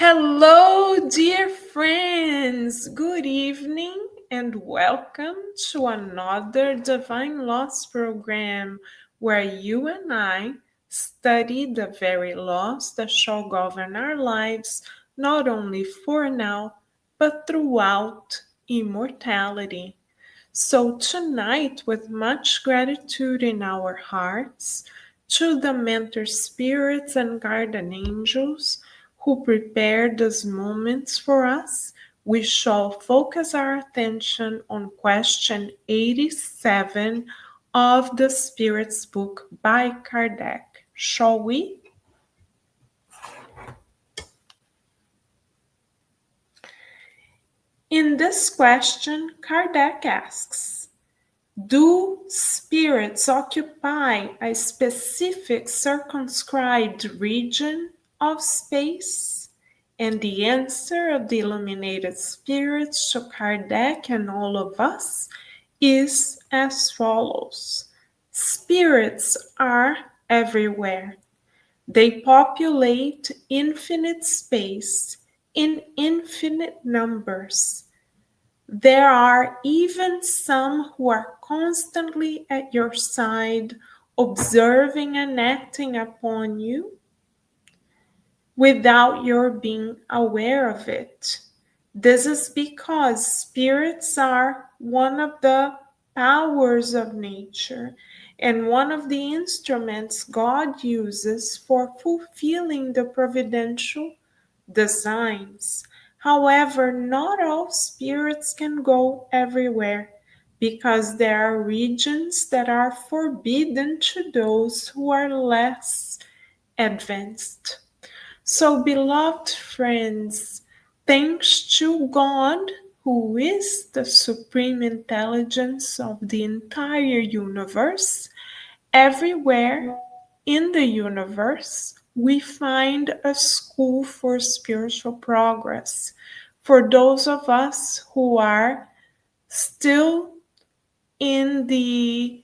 Hello, dear friends. Good evening and welcome to another Divine Laws program where you and I study the very laws that shall govern our lives, not only for now, but throughout immortality. So, tonight, with much gratitude in our hearts, to the mentor spirits and guardian angels who prepared these moments for us, we shall focus our attention on question 87 of the Spirit's Book by Kardec. Shall we? In this question, Kardec asks, do spirits occupy a specific circumscribed region of space? And the answer of the illuminated spirits to Kardec and all of us is as follows. Spirits are everywhere. They populate infinite space in infinite numbers. There are even some who are constantly at your side, observing and acting upon you without your being aware of it. This is because spirits are one of the powers of nature and one of the instruments God uses for fulfilling the providential designs. However, not all spirits can go everywhere because there are regions that are forbidden to those who are less advanced. So, beloved friends, thanks to God, who is the supreme intelligence of the entire universe, everywhere in the universe, we find a school for spiritual progress. For those of us who are still in the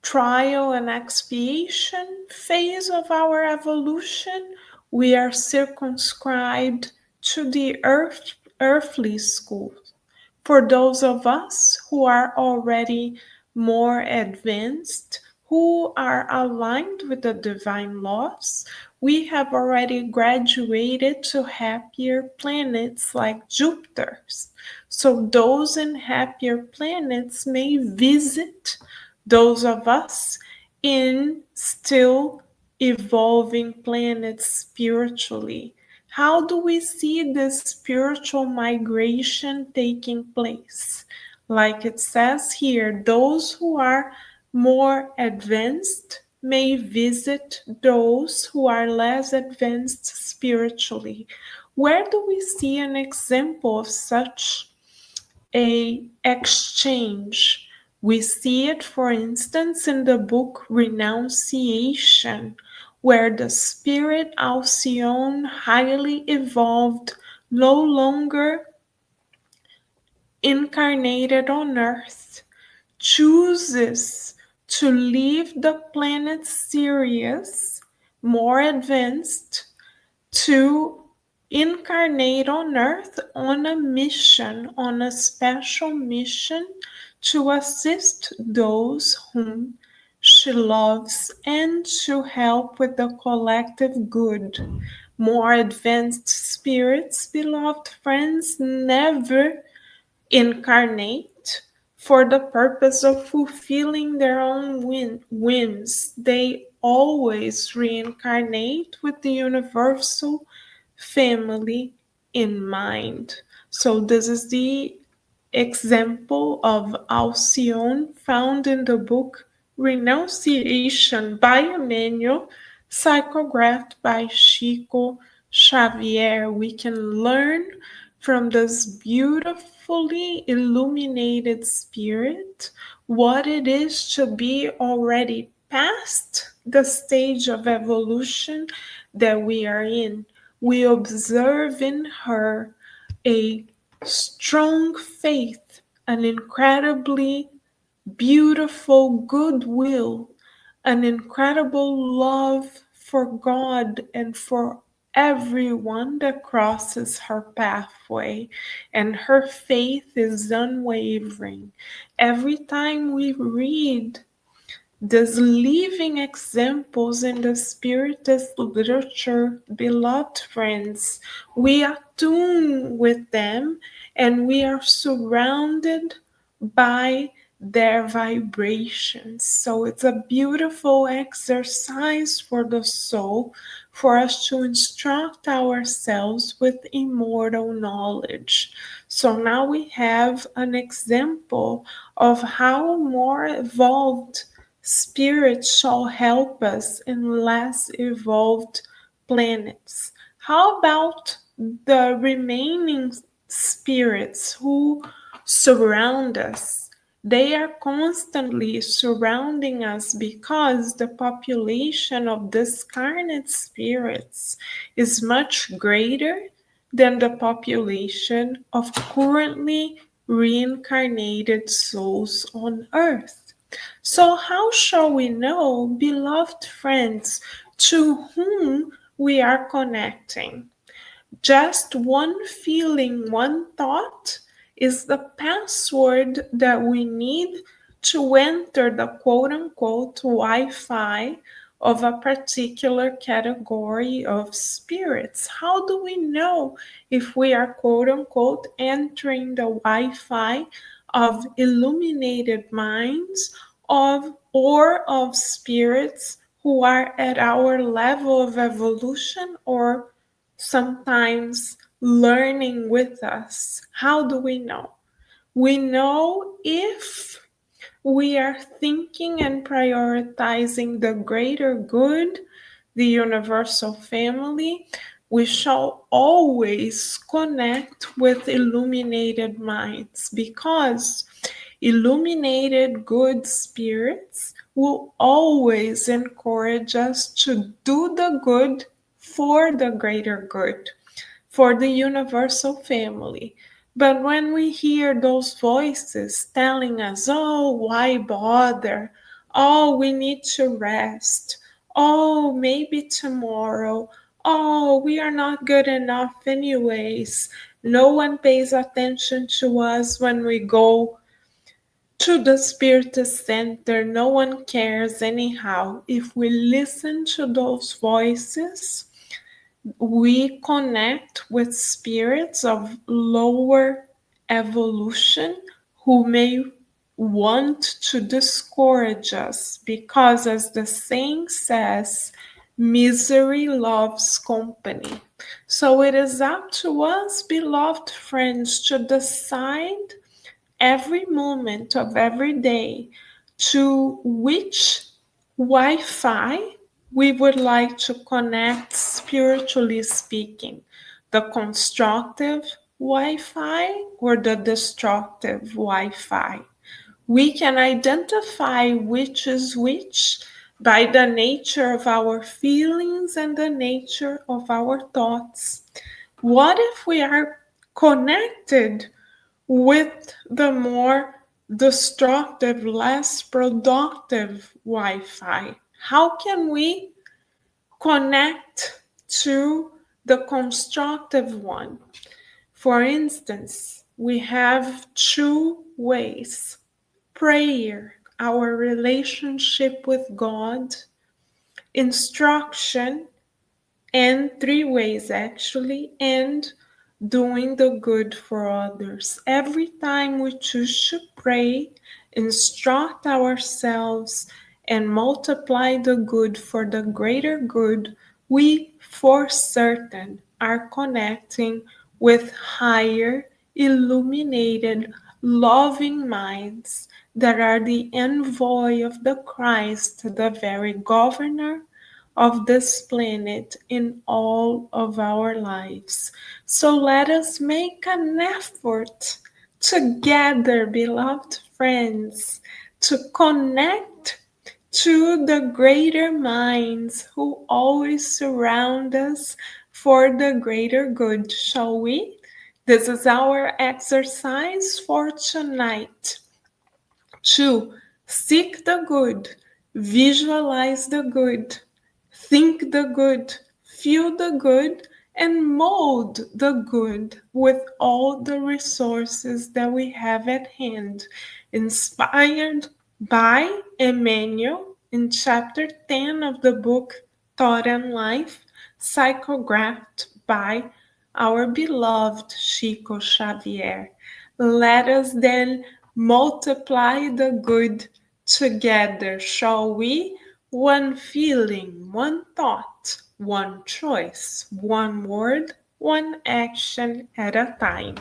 trial and expiation phase of our evolution, we are circumscribed to the earthly school. For those of us who are already more advanced, who are aligned with the divine laws, we have already graduated to happier planets like Jupiter's. So those in happier planets may visit those of us in still evolving planets spiritually. How do we see this spiritual migration taking place? Like it says here, those who are more advanced may visit those who are less advanced spiritually. Where do we see an example of such a exchange? We see it, for instance, in the book Renunciation, where the spirit Alcyone, highly evolved, no longer incarnated on Earth, chooses to leave the planet Sirius, more advanced, to incarnate on Earth on a mission, on a special mission to assist those whom she loves and to help with the collective good. More advanced spirits, beloved friends, never incarnate for the purpose of fulfilling their own whims. They always reincarnate with the universal family in mind. So this is the example of Alcyone found in the book Renunciation by Emmanuel, psychographed by Chico Xavier. We can learn from this beautifully illuminated spirit what it is to be already past the stage of evolution that we are in. We observe in her a strong faith, an incredibly beautiful goodwill, an incredible love for God and for everyone that crosses her pathway, and her faith is unwavering. Every time we read these living examples in the Spiritist literature, beloved friends, we attune with them and we are surrounded by their vibrations. So it's a beautiful exercise for the soul for us to instruct ourselves with immortal knowledge. So now we have an example of how more evolved spirit shall help us in less evolved planets. How about the remaining spirits who surround us? They are constantly surrounding us because the population of discarnate spirits is much greater than the population of currently reincarnated souls on earth. So, how shall we know, beloved friends, to whom we are connecting? Just one feeling, one thought is the password that we need to enter the quote unquote Wi Fi of a particular category of spirits. How do we know if we are quote unquote entering the Wi Fi of illuminated minds or of spirits who are at our level of evolution or sometimes learning with us? How do we know? We know if we are thinking and prioritizing the greater good, the universal family. We shall always connect with illuminated minds because illuminated good spirits will always encourage us to do the good for the greater good, for the universal family. But when we hear those voices telling us, oh, why bother? Oh, we need to rest. Oh, maybe tomorrow. Oh, we are not good enough, anyways. No one pays attention to us when we go to the Spiritist Center. No one cares, anyhow. If we listen to those voices, we connect with spirits of lower evolution who may want to discourage us because, as the saying says, misery loves company. So it is up to us, beloved friends, to decide every moment of every day to which Wi Fi we would like to connect, spiritually speaking, the constructive Wi Fi or the destructive Wi Fi. We can identify which is which by the nature of our feelings and the nature of our thoughts. What if we are connected with the more destructive, less productive Wi Fi? How can we connect to the constructive one? For instance, we have two ways: prayer, our relationship with God; instruction, and three ways actually, and doing the good for others. Every time we choose to pray, instruct ourselves, and multiply the good for the greater good, we for certain are connecting with higher, illuminated, loving minds that are the envoy of the Christ, the very governor of this planet in all of our lives. So let us make an effort together, beloved friends, to connect to the greater minds who always surround us for the greater good, shall we? This is our exercise for tonight: to seek the good, visualize the good, think the good, feel the good, and mold the good with all the resources that we have at hand, inspired by Emmanuel in chapter 10 of the book Thought and Life, psychographed by our beloved Chico Xavier. Let us then multiply the good together, shall we? One feeling, one thought, one choice, one word, one action at a time.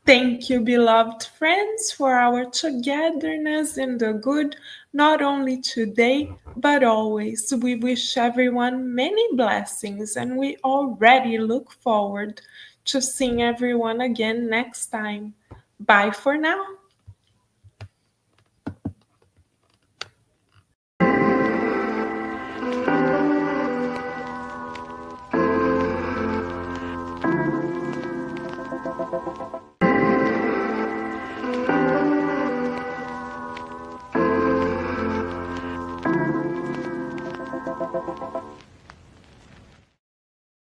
Thank you, beloved friends, for our togetherness in the good, not only today, but always. We wish everyone many blessings, and we already look forward to seeing everyone again next time. Bye for now.